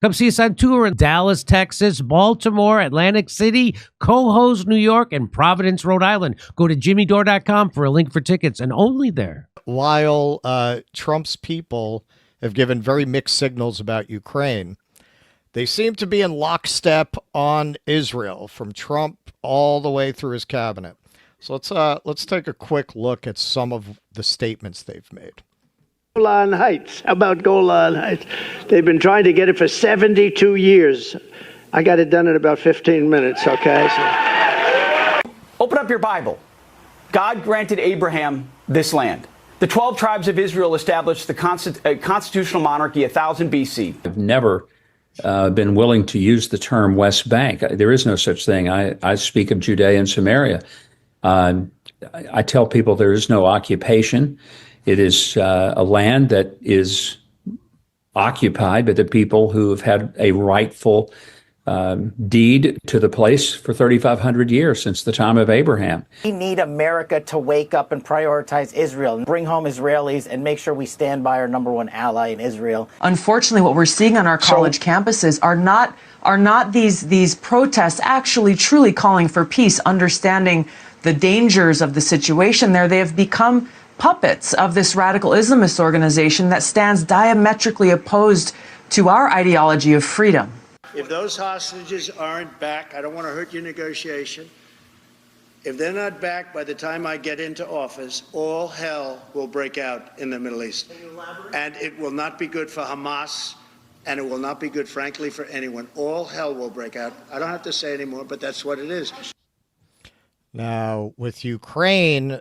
Come see us on tour in Dallas, Texas, Baltimore, Atlantic City, Cohoes, New York, and Providence, Rhode Island. Go to jimmydore.com for a link for tickets, and only there. While Trump's people have given very mixed signals about Ukraine, they seem to be in lockstep on Israel, from Trump all the way through his cabinet. So let's take a quick look at some of the statements they've made. Golan Heights. How about Golan Heights? They've been trying to get it for 72 years. I got it done in about 15 minutes, okay? So. Open up your Bible. God granted Abraham this land. The 12 tribes of Israel established the constitutional monarchy 1000 BC. I've never been willing to use the term West Bank. There is no such thing. I speak of Judea and Samaria. I tell people there is no occupation. It is a land that is occupied by the people who have had a rightful deed to the place for 3,500 years, since the time of Abraham. We need America to wake up and prioritize Israel and bring home Israelis and make sure we stand by our number one ally in Israel. Unfortunately, what we're seeing on our college campuses are not these protests actually truly calling for peace, understanding the dangers of the situation there. They have become puppets of this radical Islamist organization that stands diametrically opposed to our ideology of freedom. If those hostages aren't back, I don't want to hurt your negotiation. If they're not back by the time I get into office, all hell will break out in the Middle East. And it will not be good for Hamas, and it will not be good, frankly, for anyone. All hell will break out. I don't have to say anymore, but that's what it is. Now, with Ukraine,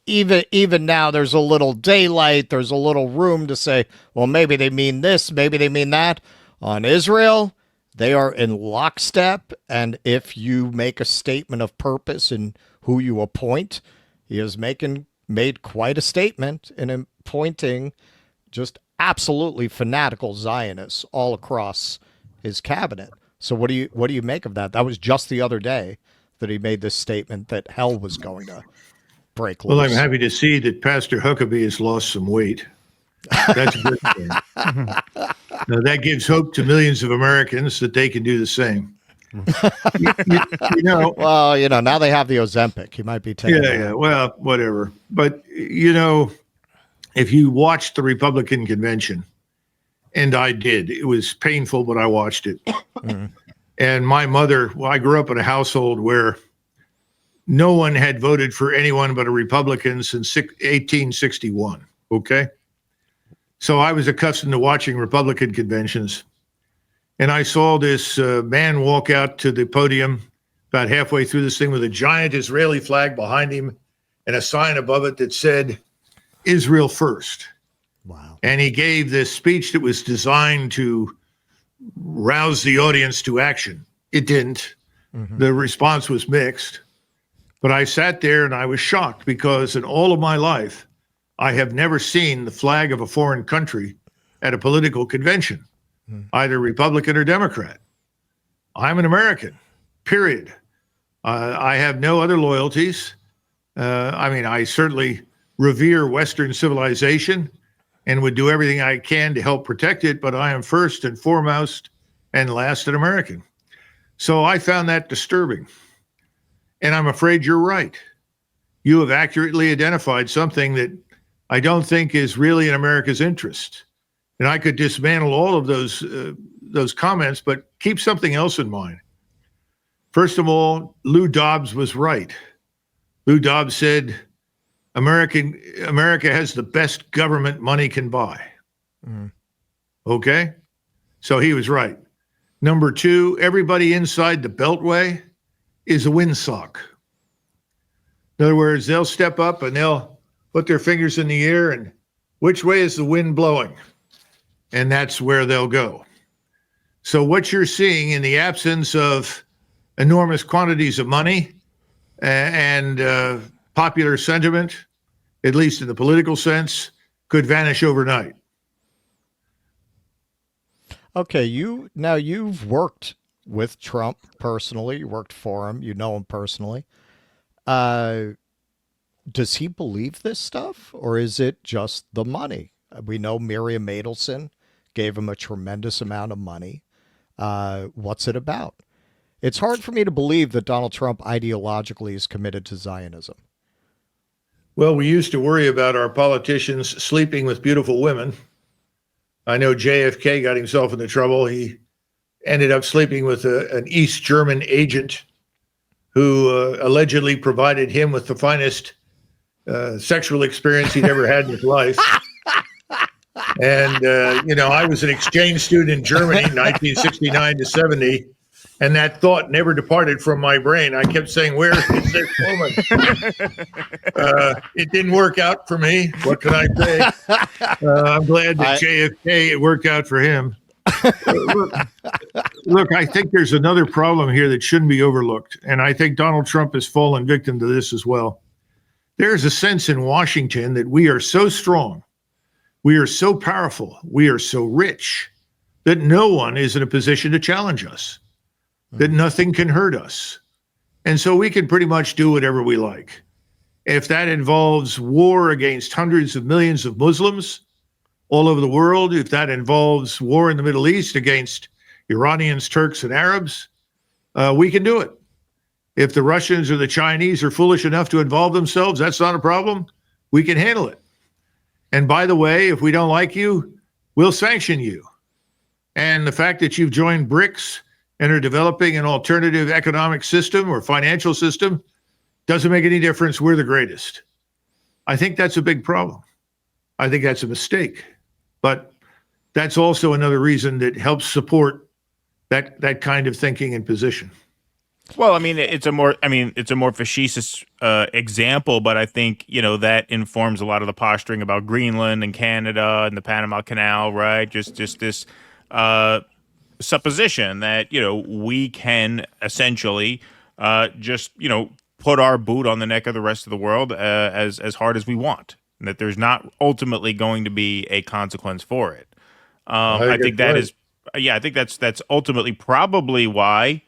even now, there's a little daylight. There's a little room to say, well, maybe they mean this, maybe they mean that. On Israel, they are in lockstep. And if you make a statement of purpose in who you appoint, he has made quite a statement in appointing just absolutely fanatical Zionists all across his cabinet. So what do you make of that? That was just the other day that he made this statement that hell was going to break loose. Well, I'm happy to see that Pastor Huckabee has lost some weight. That's a good thing. Now, that gives hope to millions of Americans that they can do the same. Well, now they have the Ozempic. He might be taking Yeah, well, whatever. But, if you watched the Republican convention, and I did, it was painful, but I watched it. And my mother, I grew up in a household where no one had voted for anyone but a Republican since 1861, okay? So I was accustomed to watching Republican conventions, and I saw this man walk out to the podium about halfway through this thing with a giant Israeli flag behind him and a sign above it that said, Israel first. Wow. And he gave this speech that was designed to rouse the audience to action. It didn't. Mm-hmm. The response was mixed. But I sat there and I was shocked because in all of my life, I have never seen the flag of a foreign country at a political convention, either Republican or Democrat. I'm an American, period. I have no other loyalties. I certainly revere Western civilization and would do everything I can to help protect it, but I am first and foremost and last an American. So I found that disturbing. And I'm afraid you're right. You have accurately identified something that I don't think is really in America's interest. And I could dismantle all of those comments, but keep something else in mind. First of all, Lou Dobbs was right. Lou Dobbs said, America has the best government money can buy. Okay? So he was right. Number two, everybody inside the Beltway is a windsock. In other words, they'll step up and they'll put their fingers in the air and which way is the wind blowing? And that's where they'll go. So what you're seeing in the absence of enormous quantities of money and popular sentiment, at least in the political sense, could vanish overnight. Okay, you've worked with Trump personally. You worked for him. You know him personally. Does he believe this stuff, or is it just the money? We know Miriam Adelson gave him a tremendous amount of money What's it about? It's hard for me to believe that Donald Trump ideologically is committed to Zionism. Well, we used to worry about our politicians sleeping with beautiful women. I know JFK got himself into trouble. He ended up sleeping with an East German agent who allegedly provided him with the finest sexual experience he'd ever had in his life. And, I was an exchange student in Germany, 1969 to 70, and that thought never departed from my brain. I kept saying, where is this woman? It didn't work out for me. What can I say? I'm glad that JFK, it worked out for him. Look, I think there's another problem here that shouldn't be overlooked, and I think Donald Trump has fallen victim to this as well. There's a sense in Washington that we are so strong, we are so powerful, we are so rich, that no one is in a position to challenge us, that nothing can hurt us. And so we can pretty much do whatever we like. If that involves war against hundreds of millions of Muslims all over the world, if that involves war in the Middle East against Iranians, Turks, and Arabs, we can do it. If the Russians or the Chinese are foolish enough to involve themselves, that's not a problem. We can handle it. And by the way, if we don't like you, we'll sanction you. And the fact that you've joined BRICS and are developing an alternative economic system or financial system doesn't make any difference. We're the greatest. I think that's a big problem. I think that's a mistake. But that's also another reason that helps support that kind of thinking and position. Well, it's a more facetious example, but I think, that informs a lot of the posturing about Greenland and Canada and the Panama Canal, right? Just this supposition that, we can essentially just, put our boot on the neck of the rest of the world as hard as we want, and that there's not ultimately going to be a consequence for it. I think that's ultimately probably why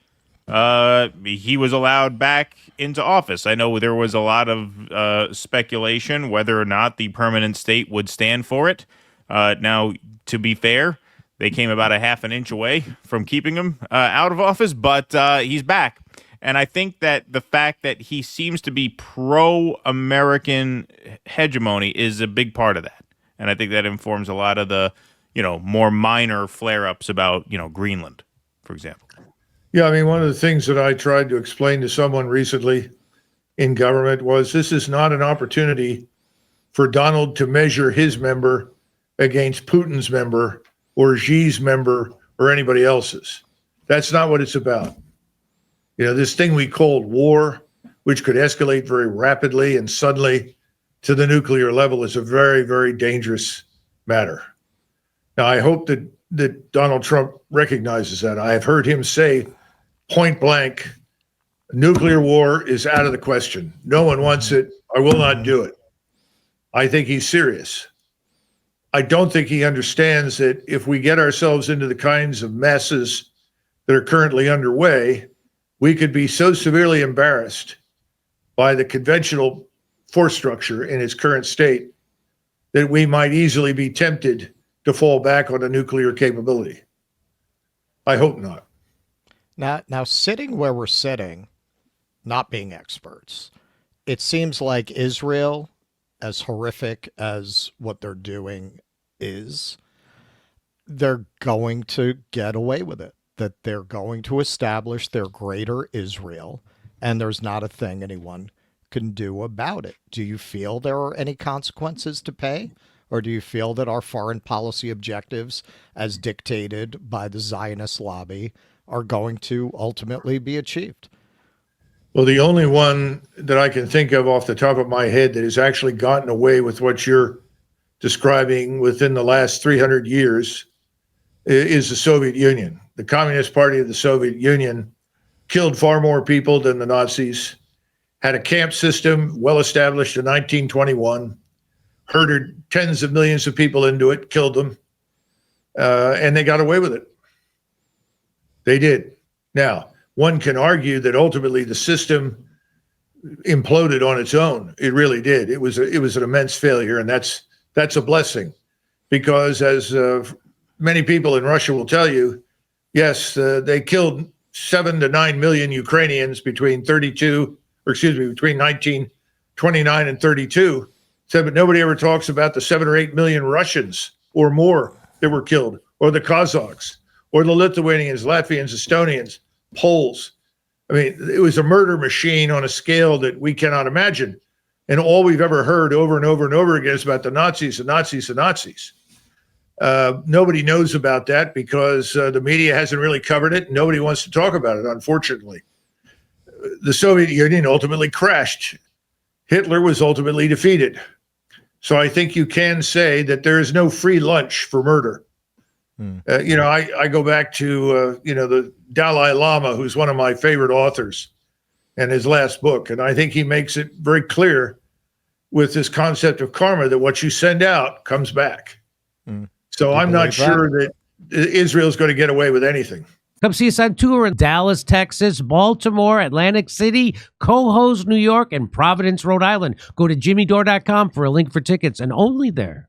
he was allowed back into office. I know there was a lot of speculation whether or not the permanent state would stand for it. Now, to be fair, they came about a half an inch away from keeping him out of office, but he's back. And I think that the fact that he seems to be pro-American hegemony is a big part of that. And I think that informs a lot of the, more minor flare-ups about, Greenland, for example. Yeah, one of the things that I tried to explain to someone recently in government was this is not an opportunity for Donald to measure his member against Putin's member or Xi's member or anybody else's. That's not what it's about. This thing we called war, which could escalate very rapidly and suddenly to the nuclear level, is a very, very dangerous matter. Now, I hope that Donald Trump recognizes that. I have heard him say point blank, nuclear war is out of the question. No one wants it. I will not do it. I think he's serious. I don't think he understands that if we get ourselves into the kinds of messes that are currently underway, we could be so severely embarrassed by the conventional force structure in its current state that we might easily be tempted to fall back on a nuclear capability. I hope not. Now, sitting where we're sitting, not being experts, it seems like Israel, as horrific as what they're doing is, they're going to get away with it, that they're going to establish their greater Israel, and there's not a thing anyone can do about it. Do you feel there are any consequences to pay? Or do you feel that our foreign policy objectives, as dictated by the Zionist lobby, are going to ultimately be achieved? Well, the only one that I can think of off the top of my head that has actually gotten away with what you're describing within the last 300 years is the Soviet Union. The Communist Party of the Soviet Union killed far more people than the Nazis, had a camp system well established in 1921, herded tens of millions of people into it, killed them, and they got away with it. They did. Now, one can argue that ultimately the system imploded on its own. It really did. It was an immense failure, and that's a blessing, because as many people in Russia will tell you, Yes, they killed 7 to 9 million Ukrainians between 1929 and 32. Said, but nobody ever talks about the 7 or 8 million Russians or more that were killed, or the Kazakhs, or the Lithuanians, Latvians, Estonians, Poles. I mean, it was a murder machine on a scale that we cannot imagine. And all we've ever heard over and over and over again is about the Nazis, the Nazis, the Nazis. Nobody knows about that because the media hasn't really covered it. Nobody wants to talk about it, unfortunately. The Soviet Union ultimately crashed. Hitler was ultimately defeated. So I think you can say that there is no free lunch for murder. I go back to, the Dalai Lama, who's one of my favorite authors, and his last book. And I think he makes it very clear with this concept of karma that what you send out comes back. So I'm not sure that Israel's going to get away with anything. Come see us on tour in Dallas, Texas, Baltimore, Atlantic City, Cohoes, New York, and Providence, Rhode Island. Go to jimmydore.com for a link for tickets, and only there.